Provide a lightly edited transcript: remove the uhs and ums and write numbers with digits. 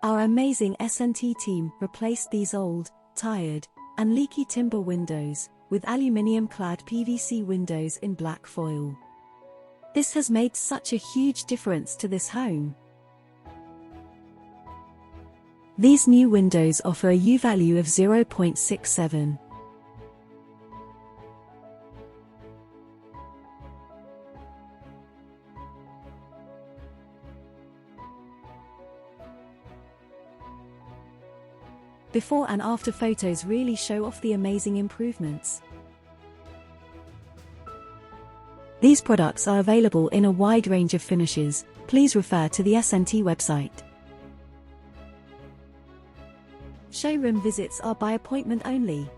Our amazing SNT team replaced these old, tired, and leaky timber windows with aluminium-clad PVC windows in black foil. This has made such a huge difference to this home. These new windows offer a U-value of 0.67. Before and after photos really show off the amazing improvements. These products are available in a wide range of finishes. Please refer to the SNT website. Showroom visits are by appointment only.